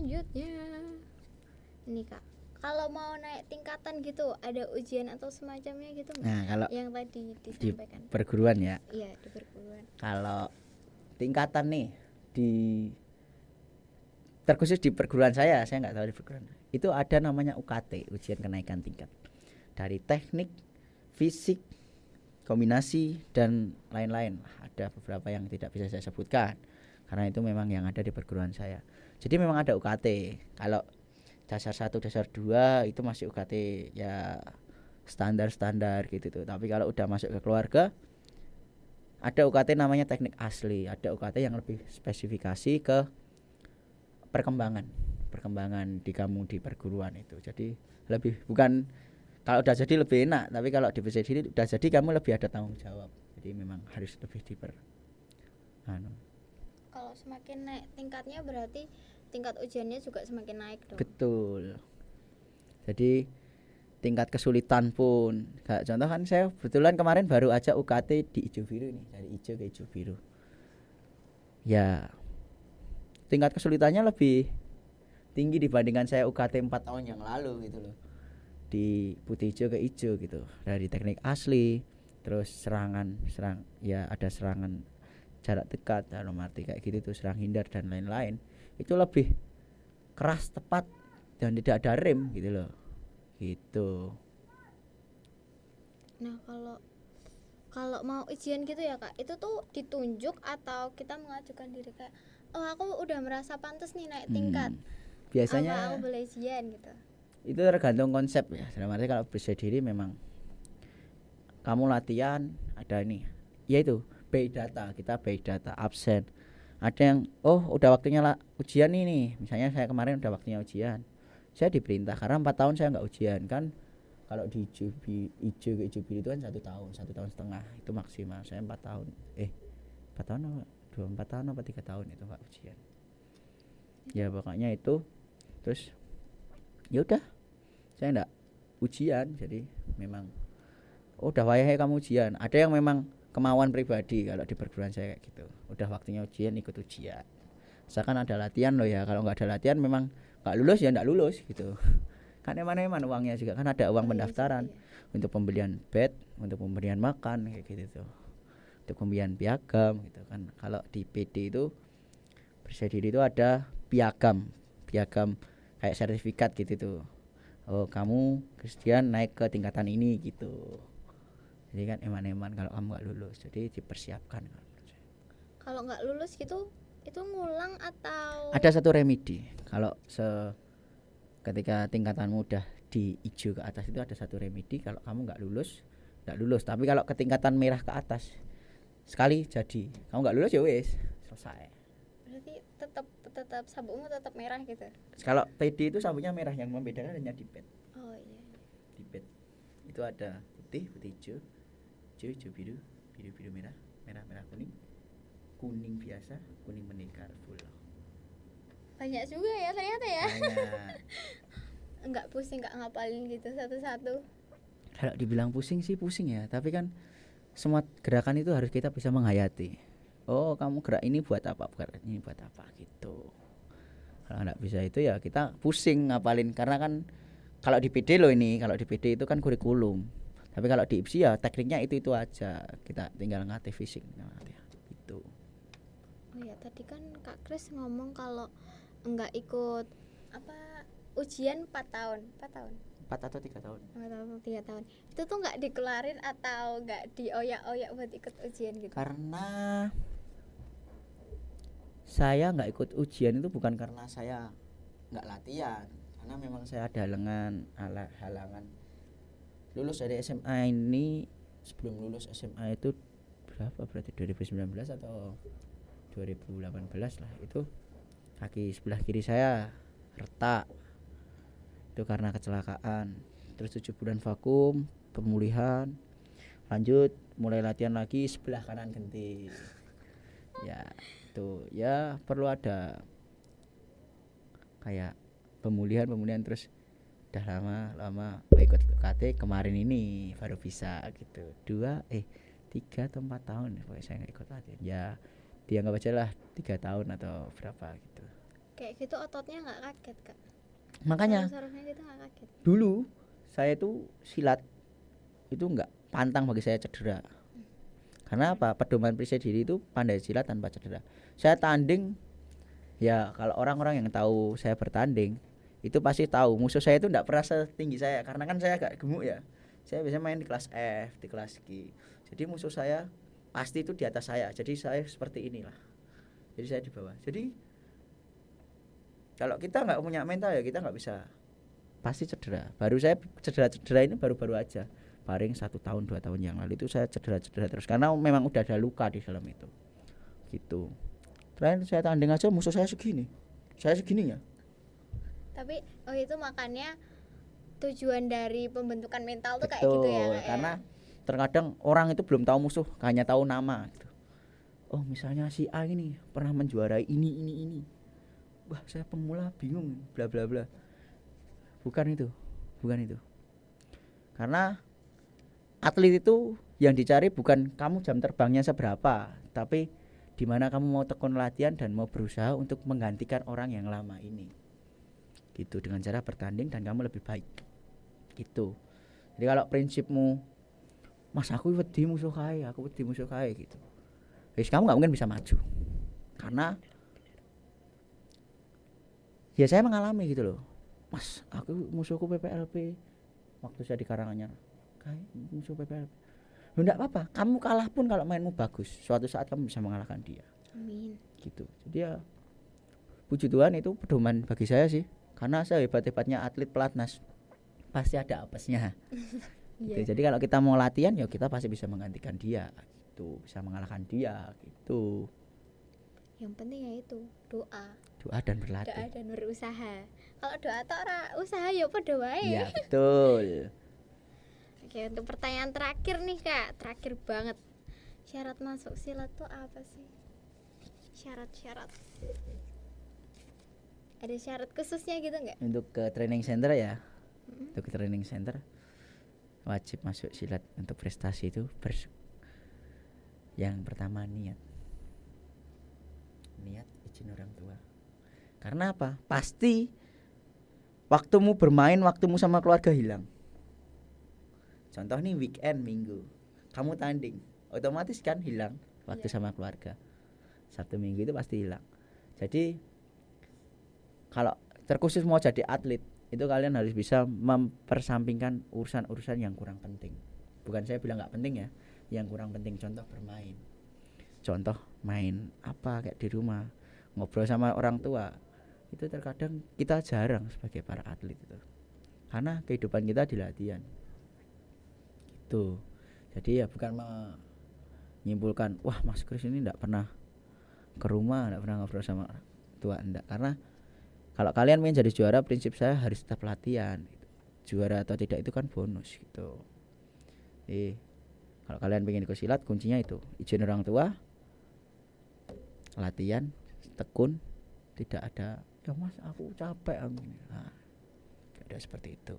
selanjutnya ini Kak, kalau mau naik tingkatan gitu ada ujian atau semacamnya gitu nggak? Nah, kalau yang tadi di disampaikan perguruan ya, iya di perguruan. kalau tingkatan nih di terkhusus di perguruan saya nggak tahu di perguruan itu ada namanya UKT, ujian kenaikan tingkat dari teknik, fisik, kombinasi dan lain-lain. Ada beberapa yang tidak bisa saya sebutkan karena itu memang yang ada di perguruan saya. Jadi memang ada UKT. Kalau dasar 1, dasar 2 itu masih UKT ya standar-standar gitu tuh. Tapi kalau udah masuk ke keluarga ada UKT namanya teknik asli, ada UKT yang lebih spesifikasi ke perkembangan di kamu di perguruan itu. Jadi lebih bukan kalau udah jadi lebih enak, tapi kalau di PCD udah jadi kamu lebih ada tanggung jawab. Jadi memang harus lebih Kalau semakin naik tingkatnya berarti tingkat ujiannya juga semakin naik dong. Betul. Jadi tingkat kesulitan pun kayak contoh kan saya kebetulan kemarin baru aja UKT di hijau biru nih, dari hijau ke hijau biru ya, tingkat kesulitannya lebih tinggi dibandingkan saya UKT 4 tahun yang lalu gitu loh, di putih hijau ke hijau gitu, dari teknik asli terus serang ya ada serangan jarak dekat dalam arti kayak gitu tuh, serang hindar dan lain-lain, itu lebih keras, tepat dan tidak ada rem gitu loh gitu. Nah kalau mau ujian gitu ya Kak, itu tuh ditunjuk atau kita mengajukan diri kayak oh aku udah merasa pantas nih naik tingkat, Biasanya apa aku boleh ujian gitu? itu tergantung konsep ya. Dalam arti kalau bisa diri memang kamu latihan ada ini, yaitu by data, kita by data absen. Ada yang udah waktunya ujian ini, misalnya saya kemarin udah waktunya ujian, saya diperintah karena 4 tahun saya nggak ujian kan. Kalau di hijau ke hijau biru itu kan 1 tahun setengah itu maksimal. Saya 4 tahun 4 tahun apa 4 tahun apa 3 tahun itu nggak ujian ya, pokoknya itu. Terus ya udah saya enggak ujian, jadi memang udah wayahnya kamu ujian. Ada yang memang kemauan pribadi, kalau di perguruan saya kayak gitu, udah waktunya ujian ikut ujian, misalkan ada latihan loh ya, kalau nggak ada latihan memang nggak lulus ya nggak lulus gitu. Kan eman-eman uangnya juga kan, ada uang pendaftaran untuk pembelian bed, untuk pemberian makan kayak gitu tuh, untuk pembelian piagam gitu kan. Kalau di PD itu percaya diri itu ada piagam kayak sertifikat gitu tuh, oh kamu Christian naik ke tingkatan ini gitu. Jadi kan eman-eman kalau kamu nggak lulus, jadi dipersiapkan. Kalau nggak lulus gitu itu ngulang atau ada satu remedi. Kalau ketika tingkatanmu udah di hijau ke atas itu ada satu remedi, kalau kamu nggak lulus. Tapi kalau ke tingkatan merah ke atas sekali jadi kamu nggak lulus ya wes selesai. berarti tetap sabukmu tetap merah gitu? Kalau PD itu sabuknya merah, yang membedakan hanya di pet. Oh iya. Di pet itu ada putih hijau, biru merah, merah kuning biasa, kuning mendekar full. Banyak juga ya ternyata ya. Banyak. Enggak pusing, enggak ngapalin gitu satu-satu. Kalau dibilang pusing sih pusing ya, tapi kan semua gerakan itu harus kita bisa menghayati. Oh kamu gerak ini buat apa, gerak ini buat apa gitu. Kalau nggak bisa itu ya kita pusing ngapalin, karena kan kalau di PD loh ini, kalau di PD itu kan kurikulum, tapi kalau di IPSI ya tekniknya itu aja, kita tinggal ngatih fisik gitu. Oh ya tadi kan Kak Kris ngomong kalau enggak ikut ujian 4 tahun 4 atau 3 tahun 3 tahun itu tuh nggak dikelarin atau nggak dioyak-oyak buat ikut ujian gitu? Karena saya nggak ikut ujian itu bukan karena saya nggak latihan, karena memang saya ada halangan lulus dari SMA ini. Sebelum lulus SMA itu berapa, berarti 2019 atau 2018 lah, itu kaki sebelah kiri saya retak, itu karena kecelakaan. Terus 7 bulan vakum, pemulihan, lanjut mulai latihan lagi, sebelah kanan genti ya. Itu ya perlu ada kayak pemulihan terus udah lama ikut UKT, kemarin ini baru bisa gitu. 3 atau 4 tahun pokoknya saya nggak ikut latihan ya, dianggap aja lah 3 tahun atau berapa gitu. kayak gitu ototnya nggak kaget kak? Makanya Saraf-sarafnya gitu nggak kaget? dulu saya tuh silat itu enggak pantang bagi saya cedera. Karena apa? Pedoman percaya diri itu pandai silat tanpa cedera. Saya tanding, ya kalau orang-orang yang tahu saya bertanding itu pasti tahu musuh saya itu enggak pernah setinggi saya, karena kan saya agak gemuk ya. Saya biasanya main di kelas F, di kelas G. Jadi musuh saya pasti itu di atas saya. Jadi saya seperti inilah. Jadi saya di bawah. Jadi kalau kita nggak punya mental ya kita nggak bisa, pasti cedera. Baru saya cedera ini baru-baru aja, paling 1 tahun 2 tahun yang lalu itu saya cedera terus karena memang udah ada luka di dalam itu gitu. Terakhir saya tanding aja musuh saya segini, saya segini ya. Tapi itu makanya tujuan dari pembentukan mental tuh kayak Betul, gitu ya Kak, karena terkadang orang itu belum tahu musuh, hanya tahu nama gitu. Oh misalnya si A ini pernah menjuarai ini, wah saya pemula bingung bla bla bla. Bukan itu, karena atlet itu yang dicari bukan kamu jam terbangnya seberapa, tapi di mana kamu mau tekun latihan dan mau berusaha untuk menggantikan orang yang lama ini gitu, dengan cara bertanding dan kamu lebih baik gitu. Jadi kalau prinsipmu mas aku wedi musuh kae gitu, wis kamu nggak mungkin bisa maju. Karena ya saya mengalami gitu loh, mas aku musuhku PPLP waktu saya di Karanganyar, kayak musuh PPLP. Enggak apa-apa, kamu kalah pun kalau mainmu bagus, suatu saat kamu bisa mengalahkan dia. Amin. Gitu. Jadi ya puji Tuhan itu pedoman bagi saya sih, karena saya hebat-hebatnya atlet pelatnas pasti ada apesnya. Gitu. Yeah. Jadi kalau kita mau latihan ya kita pasti bisa menggantikan dia gitu, bisa mengalahkan dia gitu. Yang penting ya itu doa Dan berlatih. Doa dan berusaha. Kalau doa tak ora usaha ya padha wae. Iya, betul. Oke, untuk pertanyaan terakhir nih Kak, terakhir banget. Syarat masuk silat tuh apa sih? Syarat-syarat. Ada syarat khususnya gitu nggak? Untuk ke training center ya. Untuk ke training center wajib masuk silat untuk prestasi itu yang pertama niat izin orang tua. Karena apa? Pasti waktumu bermain, waktumu sama keluarga hilang. Contoh nih weekend minggu kamu tanding, otomatis kan hilang waktu sama keluarga. Sabtu minggu itu pasti hilang. Jadi kalau terkhusus mau jadi atlet itu kalian harus bisa mempersampingkan urusan-urusan yang kurang penting. Bukan saya bilang nggak penting ya, yang kurang penting. Contoh bermain, contoh main apa kayak di rumah, ngobrol sama orang tua. Itu terkadang kita jarang sebagai para atlet itu, karena kehidupan kita di latihan gitu. Jadi ya bukan menyimpulkan wah Mas Kris ini enggak pernah ke rumah, enggak pernah ngobrol sama orang tua, enggak. Karena kalau kalian ingin jadi juara, prinsip saya harus tetap latihan gitu. Juara atau tidak itu kan bonus gitu. Kalau kalian pengen ikut silat, kuncinya itu izin orang tua, latihan, tekun, tidak ada ya mas aku capek nah, ada seperti itu.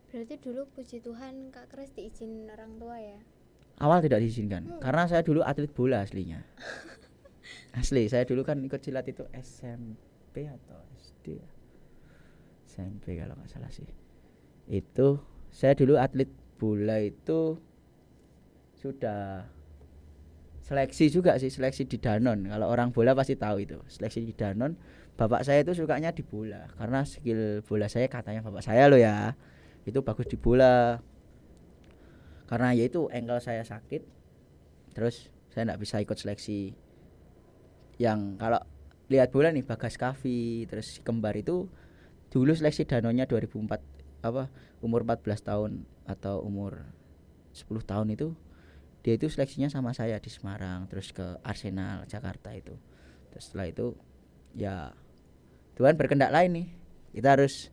Berarti dulu puji Tuhan Kak Kris diizin orang tua ya? Awal tidak diizinkan karena saya dulu atlet bola aslinya. Asli saya dulu kan ikut silat itu SMP atau SD ya? SMP kalau nggak salah sih. Itu saya dulu atlet bola itu sudah seleksi juga sih, seleksi di Danon. Kalau orang bola pasti tahu itu, seleksi di Danon. Bapak saya itu sukanya di bola karena skill bola saya, katanya bapak saya loh ya, itu bagus di bola. Karena yaitu ankle saya sakit, terus saya enggak bisa ikut seleksi. Yang kalau lihat bola nih Bagas Kavi, terus si kembar itu dulu seleksi Danonnya 2004 umur 14 tahun atau umur 10 tahun itu dia itu seleksinya sama saya di Semarang, terus ke Arsenal Jakarta itu. Terus setelah itu ya Tuhan berkehendak lain nih. Kita harus,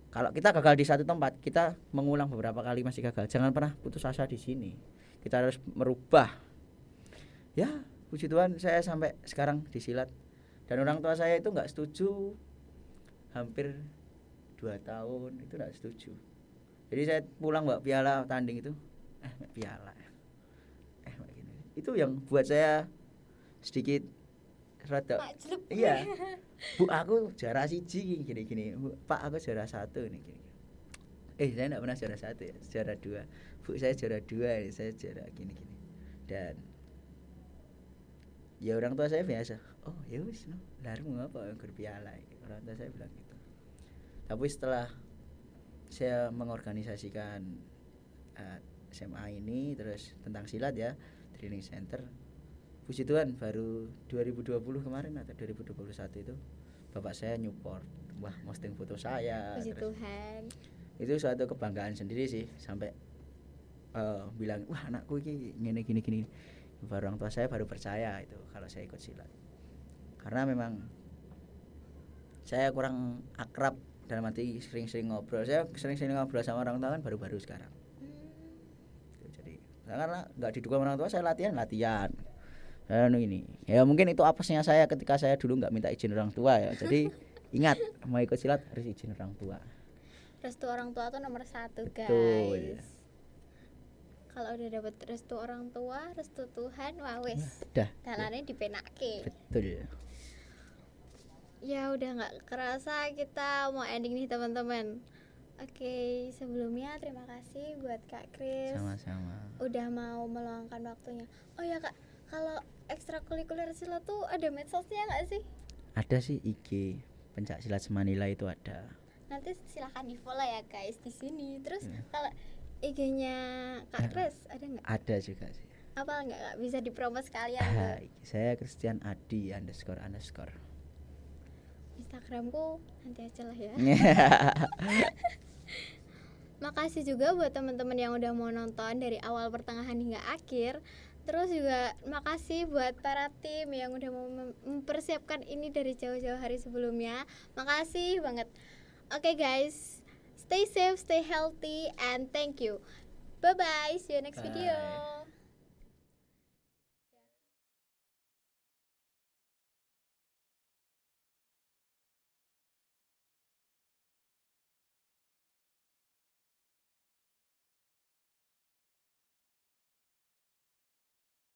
kalau kita gagal di satu tempat, kita mengulang beberapa kali masih gagal. Jangan pernah putus asa di sini. Kita harus merubah. Ya, puji Tuhan saya sampai sekarang di silat. Dan orang tua saya itu enggak setuju. Hampir 2 tahun itu enggak setuju. Jadi saya pulang bawa piala tanding itu, piala. Itu yang buat saya sedikit rada Majlub. iya. Bu aku juara siji gini-gini. Bu, Pak aku juara 1 nih gini. Saya enggak pernah juara 1 ya, juara 2. Bu saya juara 2, saya juara gini-gini. Dan ya orang tua saya biasa, oh ya wis no, larmu apa yang piala. Orang tua saya bilang gitu. Tapi setelah saya mengorganisasikan SMA ini terus tentang silat ya, training center, puji Tuhan baru 2020 kemarin atau 2021 itu bapak saya nyupport, wah posting foto saya. Puji terus Tuhan. itu suatu kebanggaan sendiri sih, sampai bilang wah anakku ini gini. Baru orang tua saya baru percaya itu kalau saya ikut silat, karena memang saya kurang akrab dalam arti sering-sering ngobrol. Saya sering-sering ngobrol sama orang tua kan baru-baru sekarang. Jadi karena nggak didukung orang tua, saya latihan ini ya mungkin itu apesnya saya ketika saya dulu nggak minta izin orang tua ya. Jadi ingat, mau ikut silat harus izin orang tua. Restu orang tua tuh nomor 1, guys. Betul. Kalau udah dapet restu orang tua, restu Tuhan, wah wis. Dah. Dalane dipenake. Betul. Ya udah nggak kerasa kita mau ending nih teman-teman. Oke, sebelumnya terima kasih buat Kak Kris. Sama-sama. Udah mau meluangkan waktunya. Oh ya Kak, kalau ekstrakurikuler silat tuh ada medsosnya nggak sih? Ada sih IG Pencak Silat Semanila itu ada. Nanti silahkan di follow ya guys di sini. Terus kalau IG-nya Kak Kris ada nggak? Ada juga sih. Apa nggak Kak? Bisa dipromo sekalian. IG saya Christian Adi __. Instagramku nanti aja lah ya. Makasih juga buat teman-teman yang udah mau nonton dari awal, pertengahan hingga akhir. Terus juga makasih buat para tim yang udah mau mempersiapkan ini dari jauh-jauh hari sebelumnya. Makasih banget. Oke guys, stay safe, stay healthy, and thank you. Bye bye, see you next Bye. video.